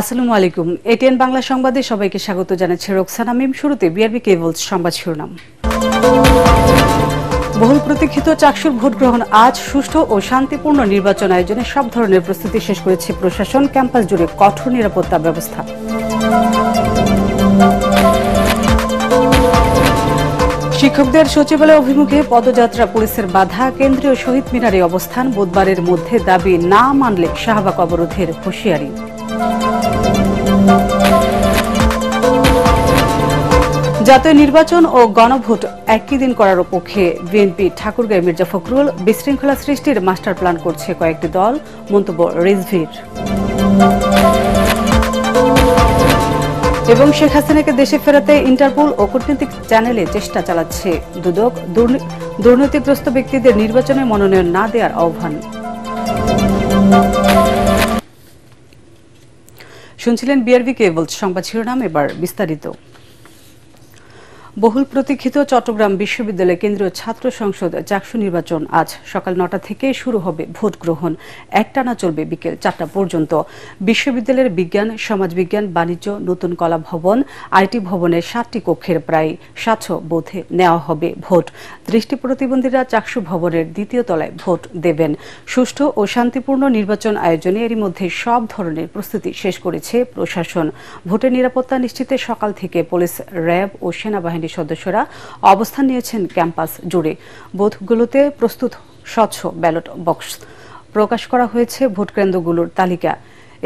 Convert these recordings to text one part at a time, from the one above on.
আসসালামু আলাইকুম। এটিএন বাংলা সংবাদে সবাইকে স্বাগত জানাচ্ছি রোকসানা মিম। শুরুতে বিআরবি কেবলস সংবাদ শিরোনাম। বহুল প্রতীক্ষিত চাকসুর ভোট গ্রহণ আজ সুষ্ঠু ও শান্তিপূর্ণ নির্বাচন আয়োজনে সব ধরনের প্রস্তুতি শেষ করেছে প্রশাসন। ক্যাম্পাস জুড়ে কঠোর নিরাপত্তা ব্যবস্থা। শিক্ষকদের সচিবালয় অভিমুখে পদযাত্রা, পুলিশের বাধা। কেন্দ্রীয় শহীদ মিনারে অবস্থান। বুধবারের মধ্যে দাবি না মানলে শাহবাগ অবরোধের হুঁশিয়ারি। জাতীয় নির্বাচন ও গণভোট একই দিন করার পক্ষে বিএনপি। ঠাকুরগাঁও মির্জা ফখরুল। বিশৃঙ্খলা সৃষ্টির মাস্টার প্ল্যান করছে কয়েকটি দল, মন্তব্য রিজভির। এবং শেখ হাসিনাকে দেশে ফেরাতে ইন্টারপোল ও কূটনৈতিক চ্যানেলে চেষ্টা চালাচ্ছে দুদক। দুর্নীতিগ্রস্ত ব্যক্তিদের নির্বাচনে মনোনয়ন না দেওয়ার আহ্বান। শুনছিলেন বিআরবি কেবলস সংবাদ শিরোনাম, এবার বিস্তারিত। বহুল প্রতীক্ষিত চট্টগ্রাম বিশ্ববিদ্যালয় কেন্দ্রীয় ছাত্র সংসদ চাকসু নির্বাচন আজ সকাল ৯টা থেকে শুরু হবে ভোট গ্রহণ। একটানা চলবে বিকেল ৪টা পর্যন্ত। বিশ্ববিদ্যালয়ের বিজ্ঞান, সমাজবিজ্ঞান, বাণিজ্য, নতুন কলা ভবন, আইটি ভবনের ৭টি কক্ষের প্রায় ৭০০ বুথে নেওয়া হবে ভোট। দৃষ্টি প্রতিবন্ধীরা চাকসু ভবনের দ্বিতীয় তলায় ভোট দেবেন। সুষ্ঠু ও শান্তিপূর্ণ নির্বাচন আয়োজনে এরই মধ্যে সব ধরনের প্রস্তুতি শেষ করেছে প্রশাসন। ভোটের নিরাপত্তা নিশ্চিতে সকাল থেকে পুলিশ, র্যাব ও সেনাবাহিনী সদস্যরা অবস্থান নিয়েছেন ক্যাম্পাস জুড়ে। বুথগুলোতে প্রস্তুত স্বচ্ছ ব্যালট বক্স। প্রকাশ করা হয়েছে ভোটকেন্দ্রগুলোর তালিকা।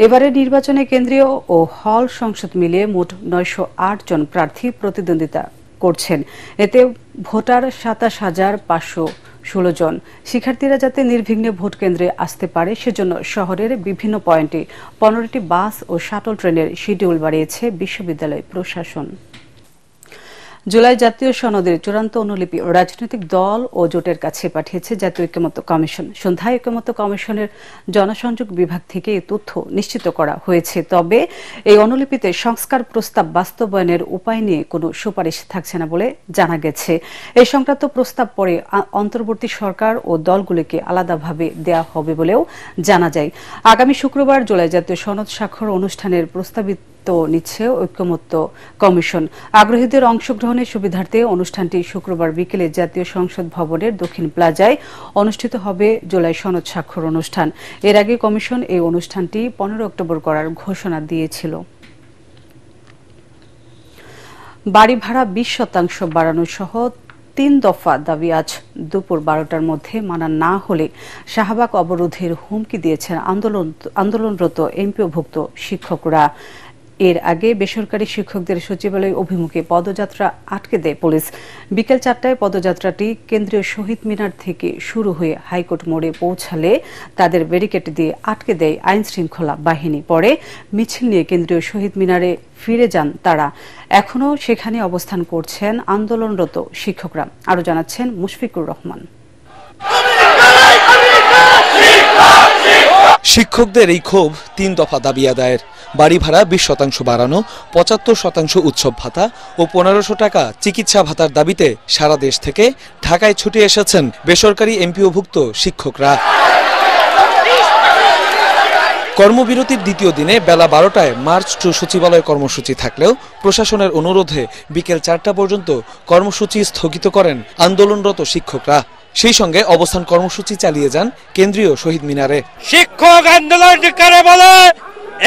এবারে নির্বাচনে কেন্দ্রীয় ও হল সংসদ মিলিয়ে মোট ৯০৮ জন প্রার্থী প্রতিদ্বন্দ্বিতা করছেন। এতে ভোটার ২৭,৫১৬ জন। শিক্ষার্থীরা যাতে নির্বিঘ্নে ভোট কেন্দ্রে আসতে পারে সেজন্য শহরের বিভিন্ন পয়েন্টে ১৫টি বাস ও শাটল ট্রেনের শিডিউল বাড়িয়েছে বিশ্ববিদ্যালয় প্রশাসন। জুলাই জাতীয় সনদের চূড়ান্ত অনুলিপি রাজনৈতিক দল ও জোটের কাছে পাঠিয়েছে জাতীয় ঐক্যমত্য কমিশন। সন্ধ্যায় ঐক্যমত্য কমিশনের জনসংযোগ বিভাগ থেকে এই তথ্য নিশ্চিত করা হয়েছে। তবে এই অনুলিপিতে সংস্কার প্রস্তাব বাস্তবায়নের উপায় নিয়ে কোনো সুপারিশ থাকছে না বলে জানা গেছে। এই সংক্রান্ত প্রস্তাব পরে অন্তর্বর্তী সরকার ও দলগুলিকে আলাদাভাবে দেয়া হবে বলেও জানা যায়। আগামী শুক্রবার জুলাই জাতীয় সনদ স্বাক্ষর অনুষ্ঠানের প্রস্তাবিত নিচ্ছে ঐক্যমত্য কমিশন। আগ্রহীদের অংশগ্রহণের সুবিধার্থে অনুষ্ঠানটি শুক্রবার বিকেলে জাতীয় সংসদ ভবনের দক্ষিণ প্লাজায় অনুষ্ঠিত হবে জুলাই সনদ স্বাক্ষর অনুষ্ঠান। এর আগে কমিশন এই অনুষ্ঠানটি ১৫ অক্টোবর করার ঘোষণা দিয়েছিল। বাড়ি ভাড়া ২০% বাড়ানো সহ ৩ দফা দাবি আজ দুপুর ১২টার মধ্যে মানা না হলে শাহবাগ অবরোধের হুমকি দিয়েছেন আন্দোলনরত এমপিওভুক্ত শিক্ষকরা। এর আগে বেসরকারি শিক্ষকদের সচিবালয় অভিমুখে পদযাত্রা আটকে দেয় পুলিশ। বিকেল ৪টায় পদযাত্রাটি কেন্দ্রীয় শহীদ মিনার থেকে শুরু হয়ে হাইকোর্ট মোড়ে পৌঁছালে তাদের ব্যারিকেড দিয়ে আটকে দেয় আইন শৃঙ্খলা বাহিনী। পরে মিছিল নিয়ে কেন্দ্রীয় শহীদ মিনারে ফিরে যান তারা। এখনও সেখানে অবস্থান করছেন আন্দোলনরত শিক্ষকরা। আরও জানাচ্ছেন মুশফিকুর রহমান। শিক্ষকদের এই ক্ষোভ ৩ দফা দাবি আদায়ের। বাড়ি ভাড়া ২০% বাড়ানো, ৭৫% উৎসব ভাতা ও ১৫০০ টাকা চিকিৎসা ভাতার দাবিতে সারা দেশ থেকে ঢাকায় ছুটে এসেছেন বেসরকারি এমপিওভুক্ত শিক্ষকরা। কর্মবিরতির দ্বিতীয় দিনে বেলা ১২টায় মার্চ টু সচিবালয় কর্মসূচি থাকলেও প্রশাসনের অনুরোধে বিকেল ৪টা পর্যন্ত কর্মসূচি স্থগিত করেন আন্দোলনরত শিক্ষকরা। সেই সঙ্গে অবস্থান কর্মসূচি চালিয়ে যান কেন্দ্রীয় শহীদ মিনারে। শিক্ষক আন্দোলন বলে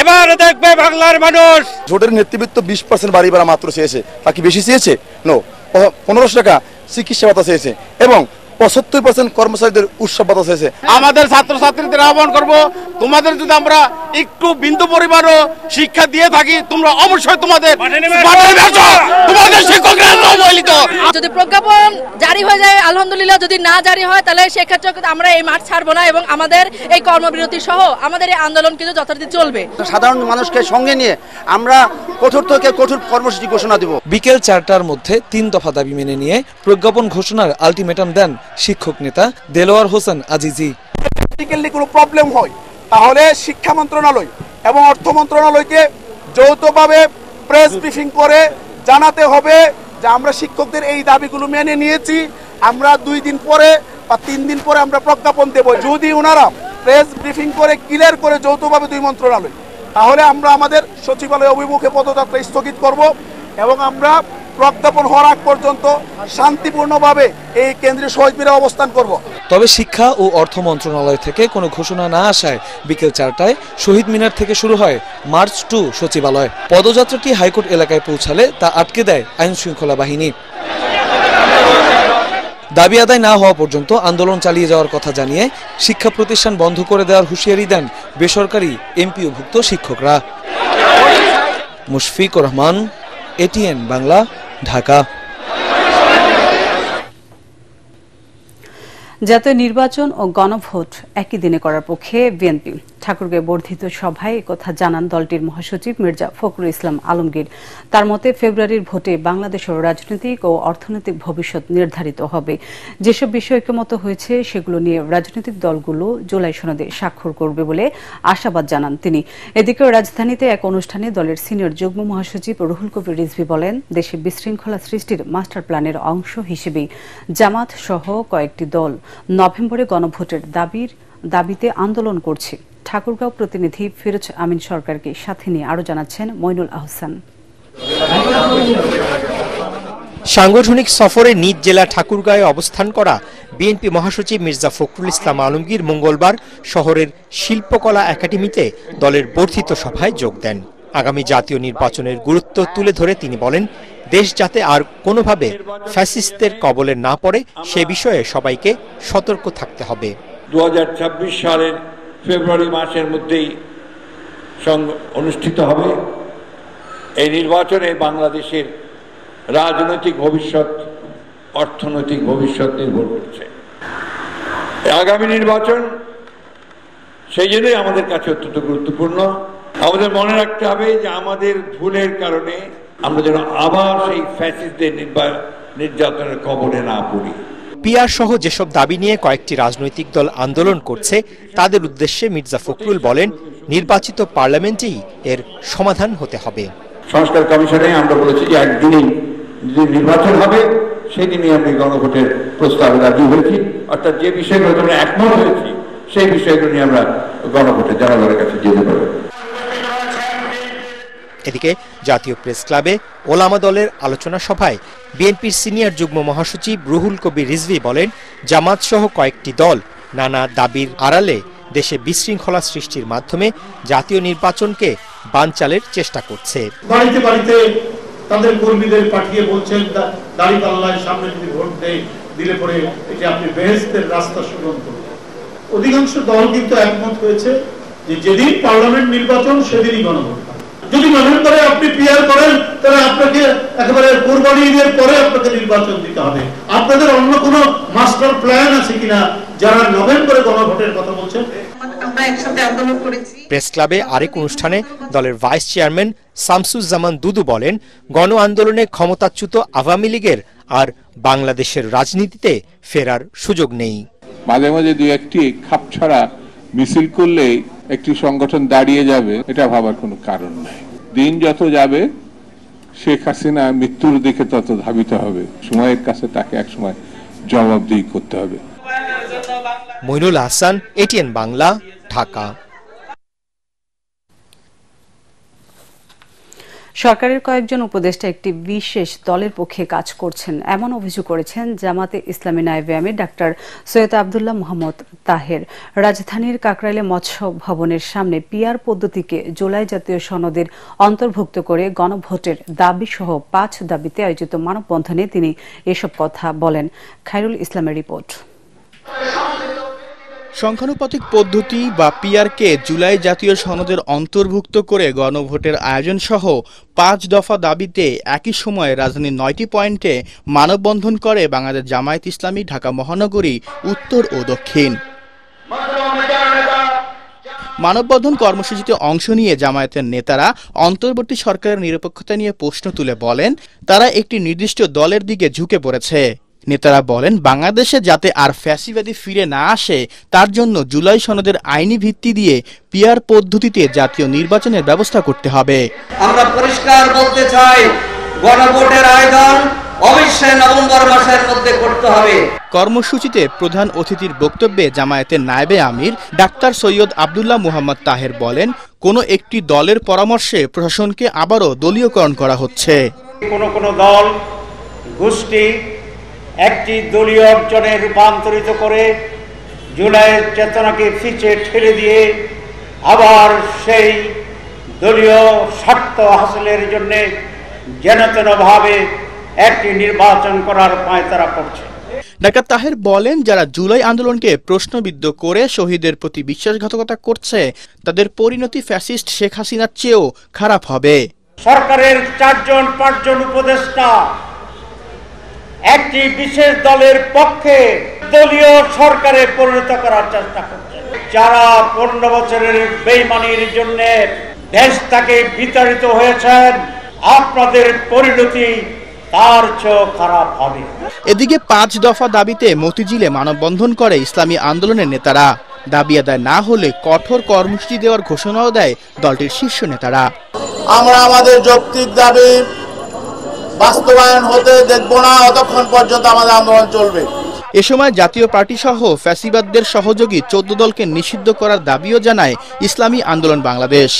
এবার দেখবে বাংলার মানুষ। জোটের নেতৃত্ব ২০% বাড়ি ভাড়া মাত্র চেয়েছে, বাকি বেশি চেয়েছে নো, ১৫০০ টাকা চিকিৎসা ভাতা চেয়েছে এবং ৭৫% কর্মচারীদের উৎসব ভাতা চেয়েছে। আমাদের ছাত্রছাত্রীদের আহ্বান করব, তোমাদের যদি আমরা একটু বিন্দু পরিমাণও শিক্ষা দিয়ে থাকি, তোমরা অবশ্যই তোমাদের শিক্ষকরা অবহেলিত। যদি প্রজ্ঞাপন জারি হয়ে যায় আলহামদুলিল্লাহ, যদি না জারি হয় তাহলে সেক্ষেত্রে আমরা এই মাঠ ছাড়বো না এবং আমাদের এই কর্মবিরতি সহ আমাদের এই আন্দোলন কিন্তু যথারীতি চলবে। সাধারণ মানুষকে সঙ্গে নিয়ে আমরা কঠোর থেকে কঠোর কর্মসূচি ঘোষণা দেব। বিকেল ৪টার মধ্যে ৩ দফা দাবি মেনে নিয়ে প্রজ্ঞাপন ঘোষণার আলটিমেটাম দেন শিক্ষক নেতা দেলোয়ার হোসেন আজিজি। টেকনিক্যালি কোনো প্রবলেম হয় তাহলে শিক্ষা মন্ত্রণালয় এবং অর্থ মন্ত্রণালয়কে যৌথভাবে প্রেস ব্রিফিং করে জানাতে হবে যে আমরা শিক্ষকদের এই দাবিগুলো মেনে নিয়েছি। আমরা 2 দিন পরে বা 3 দিন পরে আমরা প্রজ্ঞাপন দেব। যদি ওনারা প্রেস ব্রিফিং করে ক্লিয়ার করে যৌথভাবে 2 মন্ত্রণালয় তাহলে আমরা আমাদের সচিবালয় অভিমুখে পদযাত্রা স্থগিত করব এবং আমরা প্রজ্ঞাপন হওয়ার আগ পর্যন্ত শান্তিপূর্ণভাবে এই কেন্দ্রীয় শহীদ মিনারে অবস্থান করব। তবে শিক্ষা ও অর্থ মন্ত্রণালয় থেকে কোনো ঘোষণা না আসায় বিকেল 4টায় শহীদ মিনার থেকে শুরু হয় মার্চ টু সচিবালয়। পদযাত্রাটি হাইকোর্ট এলাকায় পৌঁছালে তা আটকে দেয় আইন শৃঙ্খলা বাহিনী। দাবি আদায় না হওয়া পর্যন্ত আন্দোলন চালিয়ে যাওয়ার কথা জানিয়ে শিক্ষা প্রতিষ্ঠান বন্ধ করে দেওয়ার হুঁশিয়ারি দেন বেসরকারি এমপিওভুক্ত শিক্ষকরা। মুশফিকুর রহমান, এটিএন বাংলা, ঢাকা। জাতীয় নির্বাচন ও গণভোট একই দিনে করার পক্ষে বিএনপি। ঠাকুরগাঁয়ে বর্ধিত সভায় কথা জানান দলটির মহাসচিব মির্জা ফখরুল ইসলাম আলমগীর। তার মতে ফেব্রুয়ারির ভোটে বাংলাদেশের রাজনৈতিক ও অর্থনৈতিক ভবিষ্যৎ নির্ধারিত হবে। যেসব বিষয় ঐক্যমত হয়েছে সেগুলো নিয়ে রাজনৈতিক দলগুলো জুলাই সনদে স্বাক্ষর করবে বলে আশাবাদ জানান তিনি। এদিকে রাজধানীতে এক অনুষ্ঠানে দলের সিনিয়র যুগ্ম মহাসচিব রুহুল কবির রিজভী বলেন, দেশে বিশৃঙ্খলা সৃষ্টির মাস্টার প্ল্যানের অংশ হিসেবেই জামাত সহ কয়েকটি দল নভেম্বরে গণভোটের দাবিতে আন্দোলন করছে। ঠাকুরগাঁও প্রতিনিধি ফিরোজ আমিন সরকারকে সাথে নিয়ে আরো জানাচ্ছেন মইনুল আহসান। সাংগঠনিক সফরে নিজ জেলা ঠাকুরগাঁয়ে অবস্থান করা বিএনপি মহাসচিব মির্জা ফখরুল ইসলাম আলমগীর মঙ্গলবার শহরের শিল্পকলা একাডেমিতে দলের বর্ধিত সভায় যোগ দেন। আগামী জাতীয় নির্বাচনের গুরুত্ব তুলে ধরে তিনি বলেন, দেশ যাতে আর কোনোভাবে ফ্যাসিস্টদের কবলে না পড়ে সে বিষয়ে সবাইকে সতর্ক থাকতে হবে। 2026 সালের ফেব্রুয়ারি মাসের মধ্যেই অনুষ্ঠিত হবে। এই নির্বাচনে বাংলাদেশের রাজনৈতিক ভবিষ্যৎ, অর্থনৈতিক ভবিষ্যৎ নির্ভর করছে। আগামী নির্বাচন সেই জন্যই আমাদের কাছে অত্যন্ত গুরুত্বপূর্ণ। আমাদের মনে রাখতে হবে যে আমাদের ভুলের কারণে আমরা যেন আবার সেই ফ্যাসিস্টদের নির্যাতনের কবলে না পড়ি। পিআর সহ যেসব দাবি নিয়ে কয়েকটি রাজনৈতিক দল আন্দোলন করছে তাদের উদ্দেশ্যে মির্জা ফখরুল বলেন, নির্বাচিত পার্লামেন্টেই এর সমাধান হতে হবে। সংস্কার কমিশনে আমরা বলেছি যে একদিনই যদি নির্বাচন হবে সেদিনই আমরা গণভোটের প্রস্তাবে রাজি হয়েছি, অর্থাৎ যে বিষয়গুলো আমরা একমত হয়েছি সেই বিষয়গুলো নিয়ে আমরা গণভোটে জনগণের কাছে যেতে পারবো। এদিকে জাতীয় প্রেস ক্লাবে ওলামা দলের আলোচনা সভায় বিএনপির সিনিয়র যুগ্ম মহাসচিব রুহুল কবির রিজভী বলেন, জামাত সহ কয়েকটি দল নানা দাবির আড়ালে দেশে বিশৃঙ্খলা সৃষ্টির মাধ্যমে জাতীয় নির্বাচনকে বানচালের চেষ্টা করছে। বাড়িতে বাড়িতে তাদের কর্মীদের পাঠিয়ে বলছেন দাঁড়িপাল্লার সামনে যদি ভোট দিলে পরে এটি আপনি বেহেশতের রাস্তা সুগম করবেন। অধিকাংশ দল কিন্তু একমত হয়েছে যে যেদিন পার্লামেন্ট নির্বাচন সেদিনই গণভোট। যদি নভেম্বরে আপনি পিআর করেন তাহলে আপনাকে একেবারে কোরবানি ঈদের পরে আপনাকে নির্বাচন দিতে হবে। আপনাদের অন্য কোনো মাস্টার প্ল্যান আছে কিনা যারা নভেম্বরে গণভোটের কথা বলছেন? প্রেস ক্লাবে আরেক অনুষ্ঠানে দলের ভাইস চেয়ারম্যান শামসুজ্জামান দুদু বলেন, গণ আন্দোলনে ক্ষমতাচ্যুত আওয়ামী লীগের আর বাংলাদেশের রাজনীতিতে ফেরার সুযোগ নেই। মাঝে মাঝে দুই একটি খাপছাড়া মিছিল করলে একটি সংগঠন দাঁড়িয়ে যাবে, এটা ভাবার কোনো কারণ নাই। দিন যত যাবে শেখ হাসিনা মৃত্যুর দিকে তত ধাবিত হবে। সময়ের কাছে তাকে একসময় জবাবদিহি করতে হবে। মইনুল আহসান, এটিএন বাংলা, ঢাকা। সরকারের কয়েকজন উপদেষ্টা একটি বিশেষ দলের পক্ষে কাজ করছেন এমন অভিযোগ করেছেন জামাতে ইসলামী নায়েবে আমির ডাক্তার সৈয়দ আব্দুল্লাহ মোহাম্মদ তাহের। রাজধানীর কাকরাইলে মৎস্য ভবনের সামনে পিআর পদ্ধতিকে জুলাই জাতীয় সনদের অন্তর্ভুক্ত করে গণভোটের দাবি সহ 5 দাবিতে আয়োজিত মানববন্ধনে তিনি এসব কথা বলেন। খায়রুল ইসলামের রিপোর্ট। সংখ্যানুপাতিক পদ্ধতি বা পিআরকে জুলাই জাতীয় সনদের অন্তর্ভুক্ত করে গণভোটের আয়োজন সহ 5 দফা দাবিতে একই সময়ে রাজধানীর 9টি পয়েন্টে মানববন্ধন করে বাংলাদেশ জামায়াত ইসলামী ঢাকা মহানগরী উত্তর ও দক্ষিণ। মানববন্ধন কর্মসূচিতে অংশ নিয়ে জামায়াতের নেতারা অন্তর্বর্তী সরকারের নিরপেক্ষতা নিয়ে প্রশ্ন তুলে বলেন, তারা একটি নির্দিষ্ট দলের দিকে ঝুঁকে পড়েছে। নেতারা বলেন, বাংলাদেশে যাতে আর ফ্যাসিবাদী ফিরে না আসে তার জন্য জুলাই সনদের আইনি ভিত্তি দিয়ে পিআর পদ্ধতিতে জাতীয় নির্বাচনের ব্যবস্থা করতে হবে। আমরা পরিষ্কার বলতে চাই, গণভোটের আয়োজন অবশ্যই নভেম্বর মাসের মধ্যে করতে হবে। কর্মসূচিতে প্রধান অতিথির বক্তব্যে জামায়াতের নায়েবে আমির ডাক্তার সৈয়দ আব্দুল্লাহ মোহাম্মদ তাহের বলেন, কোনো একটি দলের পরামর্শে প্রশাসনকে আবারও দলীয়করণ করা হচ্ছে। কোনো দল গোষ্ঠী একটি দলীয় অর্জনে রূপান্তরিত করে জুলাইয়ের চেতনাকে পিছে ঠেলে দিয়ে আবার সেই দলীয় স্বার্থ হাসিলের জন্য যেনতেনভাবে একটি নির্বাচন করার পায়তারা করছে। ডাক্তার তাহের বলেন, যারা জুলাই আন্দোলনকে প্রশ্নবিদ্ধ করে শহীদের প্রতি বিশ্বাসঘাতকতা করছে তাদের পরিণতি ফ্যাসিস্ট শেখ হাসিনার চেয়েও খারাপ হবে। সরকারের 4-5 উপদেষ্টা একটি বিশেষ দলের পক্ষে দলীয় সরকারে পরিণত করার চেষ্টা করছে। যারা 15 বছরের বেইমানির জন্য দেশ থেকে বিতাড়িত হয়েছেন, আপনাদের পরিণতি তার চেয়েও খারাপ হবে। এদিকে 5 দফা দাবিতে মতিঝিলে মানববন্ধন করে ইসলামী আন্দোলনের নেতারা। দাবি আদায় না হলে কঠোর কর্মসূচি দেওয়ার ঘোষণাও দেয় দলটির শীর্ষ নেতারা। আমরা আমাদের যৌক্তিক দাবি বাস্তবায়ন হতে দেখব না, ততক্ষণ পর্যন্ত আমাদের আন্দোলন চলবে। এ সময় জাতীয় পার্টি সহ ফ্যাসিবাদদের সহযোগী 14 দলকে নিষিদ্ধ করার দাবিও জানায় ইসলামী আন্দোলন বাংলাদেশ।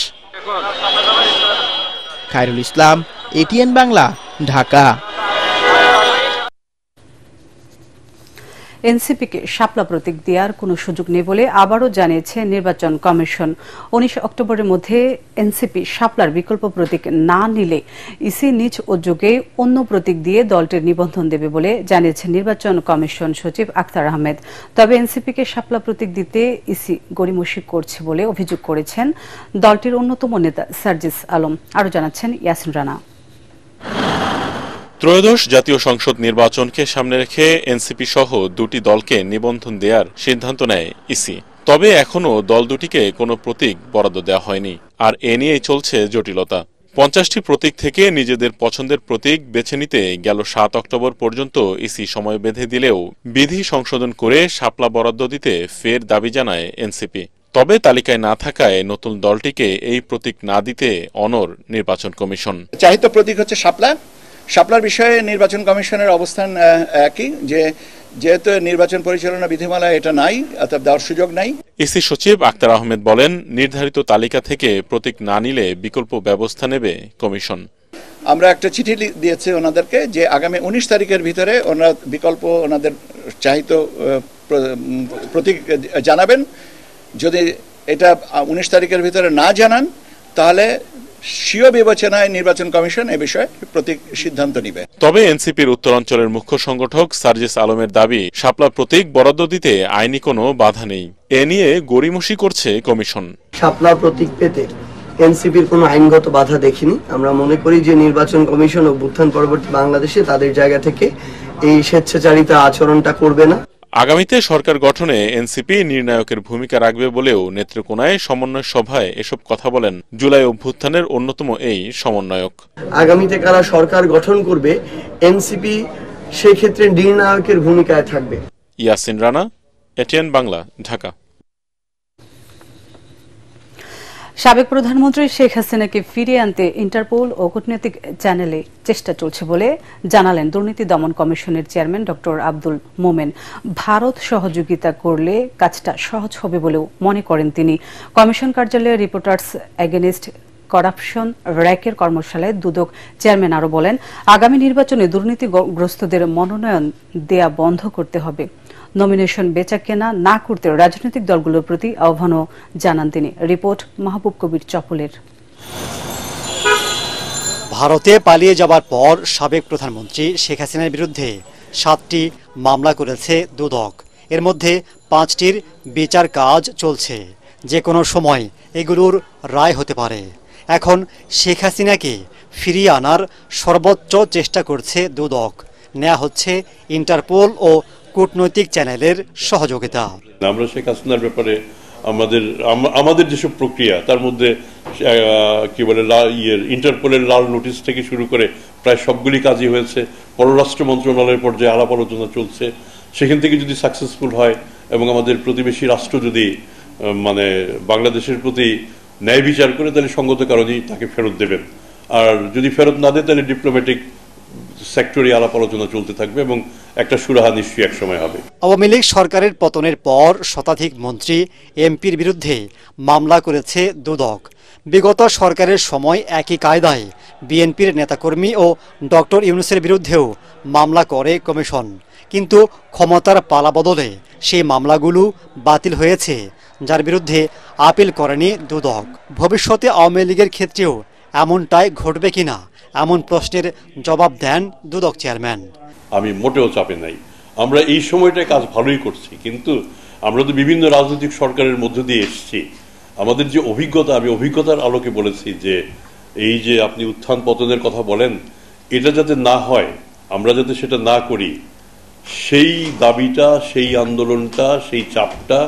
খায়রুল ইসলাম, এটিএন বাংলা, ঢাকা। এনসিপিকে শাপলা প্রতীক দেওয়ার কোনো সুযোগ নেই বলে আবারও জানিয়েছে নির্বাচন কমিশন। 19 অক্টোবরের মধ্যে এনসিপি শাপলার বিকল্প প্রতীক না নিলে ইসি নিজ উদ্যোগে অন্য প্রতীক দিয়ে দলটির নিবন্ধন দেবে বলে জানিয়েছে নির্বাচন কমিশন সচিব আখতার আহমেদ। তবে এনসিপিকে শাপলা প্রতীক দিতে ইসি গড়িমসি করছে বলে অভিযোগ করেছেন দলটির অন্যতম নেতা সার্জিস আলম। আরও জানাচ্ছেন ইয়াসিন রানা। ত্রয়োদশ জাতীয় সংসদ নির্বাচনকে সামনে রেখে এনসিপি সহ দুটি দলকে নিবন্ধন দেওয়ার সিদ্ধান্ত নেয় ইসি। তবে এখনও দল দুটিকে কোনো প্রতীক বরাদ্দ দেওয়া হয়নি, আর এ নিয়েই চলছে জটিলতা। 50টি প্রতীক থেকে নিজেদের পছন্দের প্রতীক বেছে নিতে গেল 7 অক্টোবর পর্যন্ত ইসি সময় বেঁধে দিলেও বিধি সংশোধন করে শাপলা বরাদ্দ দিতে ফের দাবি জানায় এনসিপি। তবে তালিকায় না থাকায় নতুন দলটিকে এই প্রতীক না দিতে অনড় নির্বাচন কমিশন। চাহিত প্রতীক হচ্ছে শাপলা। শাপলার বিষয়ে নির্বাচন কমিশনের অবস্থান একই, যে যেহেতু নির্বাচন পরিচালনা বিধিমালা এটা নাই, অর্থাৎ দেওয়ার সুযোগ নাই। ইসি সচিব আখতার আহমেদ বলেন, নির্ধারিত তালিকা থেকে প্রতীক না নিলে বিকল্প ব্যবস্থা নেবে কমিশন। আমরা একটা চিঠি দিয়েছি ওনাদেরকে যে আগামী 19 তারিখের ভিতরে ওনারা বিকল্প ওনাদের চাহিত প্রতীক জানাবেন। যদি এটা 19 তারিখের ভিতরে না জানান তাহলে স্বীয় বিবেচনায় নির্বাচন কমিশন এ বিষয়ে প্রতীক সিদ্ধান্ত নেবে। তবে এনসিপির উত্তরাঞ্চলের মুখ্য সংগঠক সার্জিস আলমের দাবি, শাপলা প্রতীক বরাদ্দ দিতে আইনি কোনো বাধা নেই। এ নিয়ে গড়িমসি করছে কমিশন। শাপলা প্রতীক পেতে এনসিপির কোনো আইনগত বাধা দেখিনি। আমরা মনে করি যে নির্বাচন কমিশন অভ্যুত্থান পরবর্তী বাংলাদেশে তাদের জায়গা থেকে এই স্বেচ্ছাচারিতা আচরণটা করবে না। আগামীতে সরকার গঠনে এনসিপি নির্ণায়কের ভূমিকা রাখবে বলেও নেত্রকোনায় সমন্বয় সভায় এসব কথা বলেন জুলাই অভ্যুত্থানের অন্যতম এই সমন্বয়ক। আগামীতে কারা সরকার গঠন করবে, এনসিপি সেই ক্ষেত্রে নির্ণায়কের ভূমিকায় থাকবে। ইয়াসিন রানা, এটিএন বাংলা, ঢাকা। সাবেক প্রধানমন্ত্রী শেখ হাসিনাকে ফিরিয়ে আনতে ইন্টারপোল ও কূটনৈতিক চ্যানেলে চেষ্টা চলছে বলে জানালেন দুর্নীতি দমন কমিশনের চেয়ারম্যান ডক্টর আব্দুল মোমেন। ভারত সহযোগিতা করলে কাজটা সহজ হবে বলেও মনে করেন তিনি। কমিশন কার্যালয়ে রিপোর্টার্স এগেইনস্ট করাপশন র্যাকের কর্মশালায় দুদক চেয়ারম্যান আরও বলেন, আগামী নির্বাচনে দুর্নীতিগ্রস্তদের মনোনয়ন দেয়া বন্ধ করতে হবে। নমিনেশন বেচাকেনা না করতে রাজনৈতিক দলগুলোর প্রতি আহ্বানও জানান তিনি। রিপোর্ট মাহবুব কবির চপলের। ভারতে পালিয়ে যাবার পর সাবেক প্রধানমন্ত্রী শেখ হাসিনার বিরুদ্ধে 7টি মামলা করেছে দুদক। এর মধ্যে 5টির বিচার কাজ চলছে। যে কোনো সময় এগুলোর রায় হতে পারে। এখন শেখ হাসিনাকে ফিরিয়ে আনার সর্বোচ্চ চেষ্টা করছে দুদক। নেওয়া হচ্ছে ইন্টারপোল ও কূটনৈতিক চ্যানেলের সহযোগিতা। আমরা শেখ হাসিনার ব্যাপারে আমাদের যেসব প্রক্রিয়া তার মধ্যে কি বলে ইন্টারপোলের লাল নোটিশ থেকে শুরু করে প্রায় সবগুলি কাজই হয়েছে। পররাষ্ট্র মন্ত্রণালয়ের পর্যায়ে আলাপ আলোচনা চলছে। সেখান থেকে যদি সাকসেসফুল হয় এবং আমাদের প্রতিবেশী রাষ্ট্র যদি মানে বাংলাদেশের প্রতি ন্যায় বিচার করে তাহলে সঙ্গত কারণেই তাকে ফেরত দেবেন। আর যদি ফেরত না দেয় তাহলে ডিপ্লোম্যাটিক সেক্টরে আলাপ আলোচনা চলতে থাকবে এবং একটা সুরাহা নিশ্চয়ই একসময় হবে। আওয়ামী লীগ সরকারের পতনের পর শতাধিক মন্ত্রী এমপির বিরুদ্ধে মামলা করেছে দুদক। বিগত সরকারের সময় একই কায়দায় বিএনপির নেতাকর্মী ও ডক্টর ইউনূসের বিরুদ্ধেও মামলা করে কমিশন, কিন্তু ক্ষমতার পালাবদলে সেই মামলাগুলো বাতিল হয়েছে, যার বিরুদ্ধে আপিল করেনি দুদক। ভবিষ্যতে আওয়ামী লীগের ক্ষেত্রেও এমনটাই ঘটবে কিনা, এমন প্রশ্নের জবাব দেন দুদক চেয়ারম্যান। আমি মোটেও চাপে নাই, আমরা এই সময়টায় কাজ ভালোই করছি, কিন্তু আমরা তো বিভিন্ন রাজনৈতিক সরকারের মধ্য দিয়ে এসেছি। আমাদের যে অভিজ্ঞতা, আমি অভিজ্ঞতার আলোকে বলেছি যে এই যে আপনি উত্থান পতনের কথা বলেন, এটা যাতে না হয়, আমরা যাতে সেটা না করি, সেই দাবিটা, সেই আন্দোলনটা, সেই চাপটা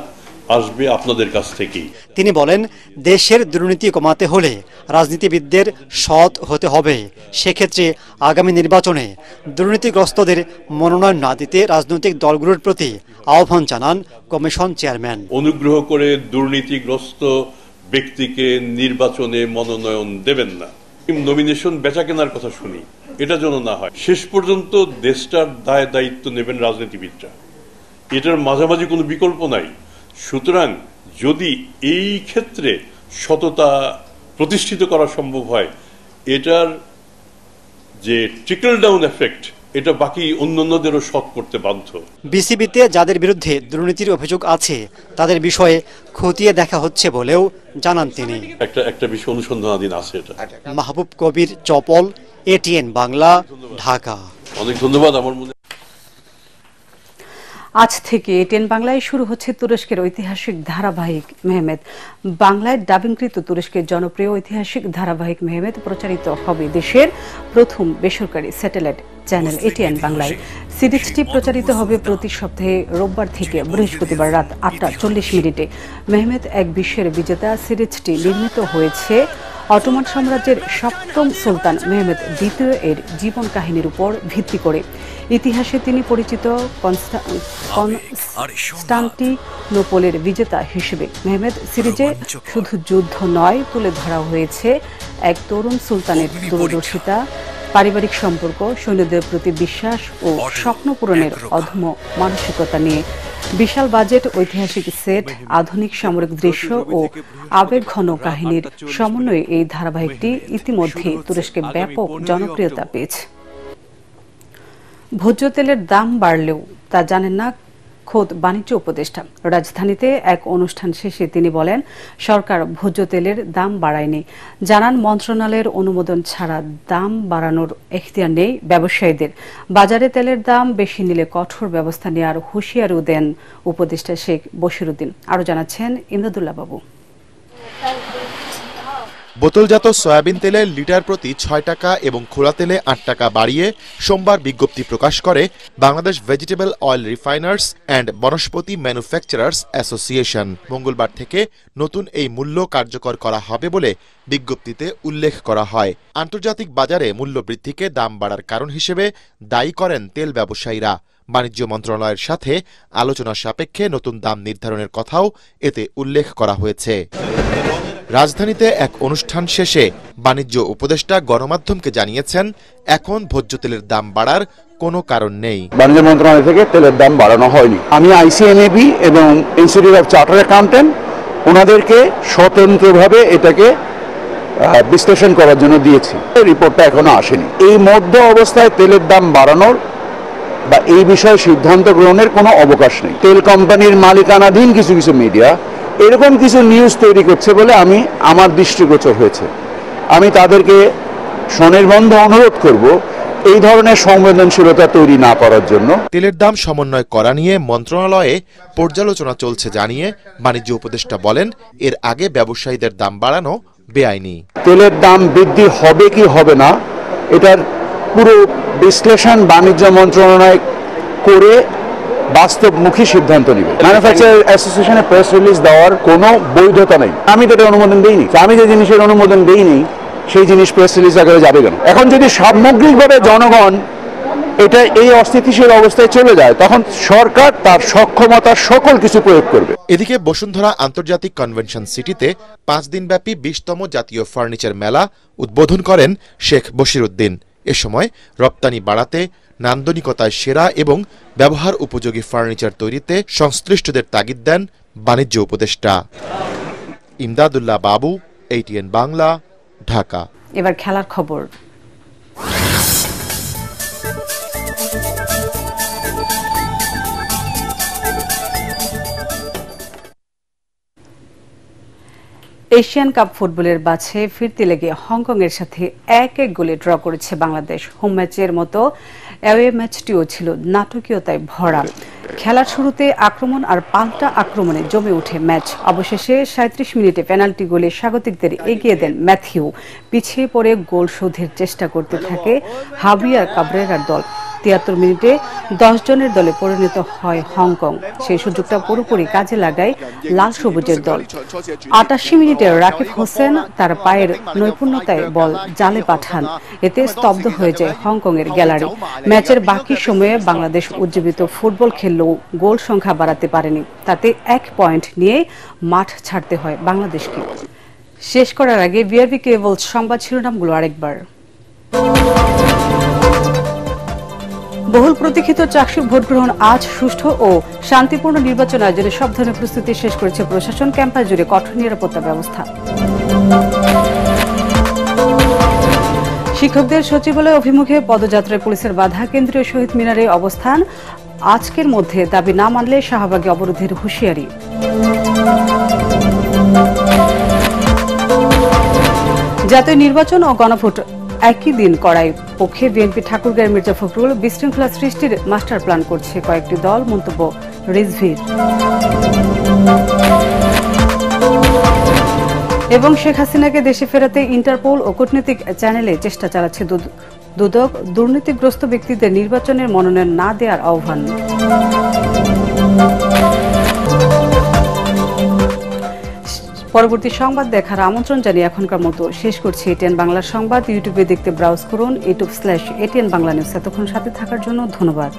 আসবে আপনাদের কাছ থেকেই। তিনি বলেন, দেশের দুর্নীতি কমাতে হলে রাজনীতিবিদদের সৎ হতে হবে। সেক্ষেত্রে আগামী নির্বাচনে দুর্নীতিগ্রস্তদের মনোনয়ন না দিতে রাজনৈতিক দলগুলোর প্রতি আহ্বান জানান কমিশন চেয়ারম্যান। অনুগ্রহ করে দুর্নীতিগ্রস্ত ব্যক্তিকে নির্বাচনে মনোনয়ন দেবেন না। নমিনেশন বেচা কেনার কথা শুনি, এটা যেন না হয়। শেষ পর্যন্ত দেশটার দায় দায়িত্ব নেবেন রাজনীতিবিদরা, এটার মাঝামাঝি কোনো বিকল্প নাই। সুতরাং যদি এই ক্ষেত্রে সততা প্রতিষ্ঠিত করা সম্ভব হয়, এটার যে ট্রিকল ডাউন এফেক্ট, এটা বাকি অন্যান্যদেরও সৎ করতে বাধ্য। বিসিবিতে যাদের বিরুদ্ধে দুর্নীতির অভিযোগ আছে তাদের বিষয়ে খতিয়ে দেখা হচ্ছে বলেও জানান তিনি। একটা বিষয় অনুসন্ধানাধীন আছে এটা। মাহবুব কবির, চপল, এটিএন বাংলা, ঢাকা। অনেক ধন্যবাদ। আমার মনে আজ থেকে এটিএন বাংলায় শুরু হচ্ছে তুরস্কের ঐতিহাসিক ধারাবাহিক মেহমেদ। বাংলায় ডাবিংকৃত তুরস্কের জনপ্রিয় ঐতিহাসিক ধারাবাহিক মেহমেদ প্রচারিত হবে দেশের প্রথম বেসরকারি স্যাটেলাইট চ্যানেল এটিএন বাংলায়। সিরিজটি প্রচারিত হবে প্রতি সপ্তাহে রোববার থেকে বৃহস্পতিবার রাত ৮টা ৪০ মেহমেদ এক বিশ্বের বিজেতা। সিরিজটি নির্মিত হয়েছে অটোমান সাম্রাজ্যের সপ্তম সুলতান মেহমেদ দ্বিতীয় এর জীবন কাহিনীর উপর ভিত্তি করে। ইতিহাসে তিনি পরিচিত কনস্টান্টিনোপলের বিজেতা হিসেবে। মেহমেদ সিরিজে শুধু যুদ্ধ নয়, তুলে ধরা হয়েছে এক তরুণ সুলতানের দূরদর্শিতা, পারিবারিক সম্পর্ক, সৈন্যদের প্রতি বিশ্বাস ও স্বপ্ন পূরণের অধম মানসিকতা নিয়ে। বিশাল বাজেট, ঐতিহাসিক সেট, আধুনিক সামরিক দৃশ্য ও আবেগঘন কাহিনীর সমন্বয়ে এই ধারাবাহিকটি ইতিমধ্যে তুরস্কে ব্যাপক জনপ্রিয়তা পেয়েছে। ভোজ্য তেলের দাম বাড়লেও তা জানেন না খোদ বাণিজ্য উপদেষ্টা। রাজধানীতে এক অনুষ্ঠান শেষে তিনি বলেন, সরকার ভোজ্য তেলের দাম বাড়ায়নি। জানান, মন্ত্রণালয়ের অনুমোদন ছাড়া দাম বাড়ানোর এখতিয়ার নেই ব্যবসায়ীদের। বাজারে তেলের দাম বেশি নিলে কঠোর ব্যবস্থা নেওয়ার হুঁশিয়ারিও দেন উপদেষ্টা শেখ বশিরউদ্দিন। আরও জানাচ্ছেন ইমদাদুল্লাহ বাবু। বোতলজাত সয়াবিন তেলে লিটার প্রতি ৬ টাকা এবং খোলা তেলে ৮ টাকা বাড়িয়ে সোমবার বিজ্ঞপ্তি প্রকাশ করে Bangladesh vegetable oil refiners and vanaspati manufacturers association. মঙ্গলবার থেকে নতুন এই মূল্য কার্যকর করা হবে বলে বিজ্ঞপ্তিতে উল্লেখ করা হয়। আন্তর্জাতিক বাজারে মূল্য বৃদ্ধিকে দাম বাড়ার কারণ হিসেবে দায়ী করেন তেল ব্যবসায়ীরা। বাণিজ্য মন্ত্রণালয়ের সাথে আলোচনা সাপেক্ষে নতুন দাম নির্ধারণের কথাও এতে উল্লেখ করা হয়েছে। রাজধানীতে এক অনুষ্ঠান শেষে বাণিজ্য উপদেষ্টা গণমাধ্যমকে জানিয়েছেন, এখন ভোজ্য তেলের দাম বাড়ার কোনো কারণ নেই। বাণিজ্য মন্ত্রণালয় থেকে তেলের দাম বাড়ানো হয়নি। আমি আইসিএমএবি এবং ইনস্টিটিউট অফ চার্টার্ড অ্যাকাউন্টেন্ট ওনাদেরকে স্বতন্ত্রভাবে এটাকে বিশ্লেষণ করার জন্য দিয়েছি। রিপোর্টটা এখনো আসেনি। এই মধ্য অবস্থায় তেলের দাম বাড়ানোর বা এই বিষয়ে সিদ্ধান্ত গ্রহণের কোনো অবকাশ নেই। তেল কোম্পানির মালিকানাধীন কিছু কিছু মিডিয়া এরকম কিছু নিউজ তৈরি করছে বলে আমার দৃষ্টিগোচর হয়েছে। আমি তাদেরকে স্বনির্বন্ধ অনুরোধ করব এই ধরনের সংবেদনশীলতা তৈরি না করার জন্য। তেলের দাম সমন্বয় করা নিয়ে মন্ত্রণালয়ে পর্যালোচনা চলছে জানিয়ে বাণিজ্য উপদেষ্টা বলেন, এর আগে ব্যবসায়ীদের দাম বাড়ানো বেআইনি। তেলের দাম বৃদ্ধি হবে কি হবে না এটার পুরো বিশ্লেষণ বাণিজ্য মন্ত্রণালয় করে বাস্তবমুখী সিদ্ধান্ত নেবে। ম্যানুফ্যাকচারার অ্যাসোসিয়েশনে প্রেস রিলিজ দেওয়ার কোনো বৈধতা নেই। আমি তো এটা অনুমোদন দিইনি। আমি যে জিনিসের অনুমোদন দিইনি সেই জিনিস প্রেস রিলিজ আকারে যাবে কেন? এখন যদি সামগ্রিকভাবে জনগণ এটা এই অস্থিতিশীল অবস্থায় চলে যায়, তখন সরকার তার সক্ষমতার সকল কিছু প্রয়োগ করবে। এদিকে বসুন্ধরা আন্তর্জাতিক কনভেনশন সিটিতে ৫ দিনব্যাপী ২০তম জাতীয় ফার্নিচার মেলা উদ্বোধন করেন শেখ বশিরউদ্দিন। এ সময় রপ্তানি বাড়াতে নান্দনিকতায় সেরা এবং ব্যবহার উপযোগী ফার্নিচার তৈরিতে সংশ্লিষ্টদের তাগিদ দেন বাণিজ্য উপদেষ্টা। ইমদাদুল্লাহ বাবু, ATN বাংলা, ঢাকা। এবার খেলার খবর। এশিয়ান কাপ ফুটবলের বাছাই ফিরতি লেগে হংকংয়ের সাথে 1-1 গোলে ড্র করেছে বাংলাদেশ। হোম ম্যাচের মতো অ্যাওয়ে ম্যাচটিও ছিল নাটকীয়তায় ভরা। খেলার শুরুতে আক্রমণ আর পাল্টা আক্রমণে জমে ওঠে ম্যাচ। অবশেষে 37 মিনিটে পেনাল্টি গোলে স্বাগতিকদের এগিয়ে দেন ম্যাথিউ। পিছিয়ে পড়ে গোল শোধের চেষ্টা করতে থাকে হাবিয়ার কাবরেরার দল। 73 মিনিটে 10 জনের দলে পরিণত হয় হংকং। সেই সুযোগটা পুরোপুরি কাজে লাগায় লাল সবুজের দল। 88 মিনিটে রাকিব হোসেন তার পায়ের নৈপুণ্যতায় বল জালে পাঠান। এতে স্তব্ধ হয়ে যায় হংকং এর গ্যালারি। ম্যাচের বাকি সময়ে বাংলাদেশ উজ্জীবিত ফুটবল খেললেও গোল সংখ্যা বাড়াতে পারেনি। তাতে 1 পয়েন্ট নিয়ে মাঠ ছাড়তে হয় বাংলাদেশকে। শেষ করার আগে বিআরবি কেবল সংবাদ শিরোনামগুলো আরেকবার। বহুল প্রতীক্ষিত চাকসুর ভোট গ্রহণ আজ সুষ্ঠু ও শান্তিপূর্ণ নির্বাচন আয়োজনে সব ধরনের প্রস্তুতি শেষ করেছে প্রশাসন। ক্যাম্পাস জুড়ে কঠোর নিরাপত্তা ব্যবস্থা। শিক্ষকদের সচিবালয় অভিমুখে পদযাত্রায় পুলিশের বাধা। কেন্দ্রীয় শহীদ মিনারে অবস্থান। আজকের মধ্যে দাবি না মানলে শাহবাগে অবরোধের হুঁশিয়ারি। জাতীয় নির্বাচন ও গণভোট একই দিন করায় পক্ষে বিএনপি ঠাকুরগাঁয়ের মির্জা ফখরুল। বিশৃঙ্খলা সৃষ্টির মাস্টার প্ল্যান করছে কয়েকটি দল, মন্তব্য রিজভির। এবং শেখ হাসিনাকে দেশে ফেরাতে ইন্টারপোল ও কূটনৈতিক চ্যানেলে চেষ্টা চালাচ্ছে দুদক। দুর্নীতিগ্রস্ত ব্যক্তিদের নির্বাচনের মনোনয়ন না দেওয়ার আহ্বান। পরবর্তী সংবাদ দেখার আমন্ত্রণ জানিয়ে এখনকার মতো শেষ করছি ATN বাংলা সংবাদ। ইউটিউবে দেখতে ব্রাউজ করুন youtube/ATN বাংলা নিউজ। এতক্ষণ সাথে থাকার জন্য ধন্যবাদ।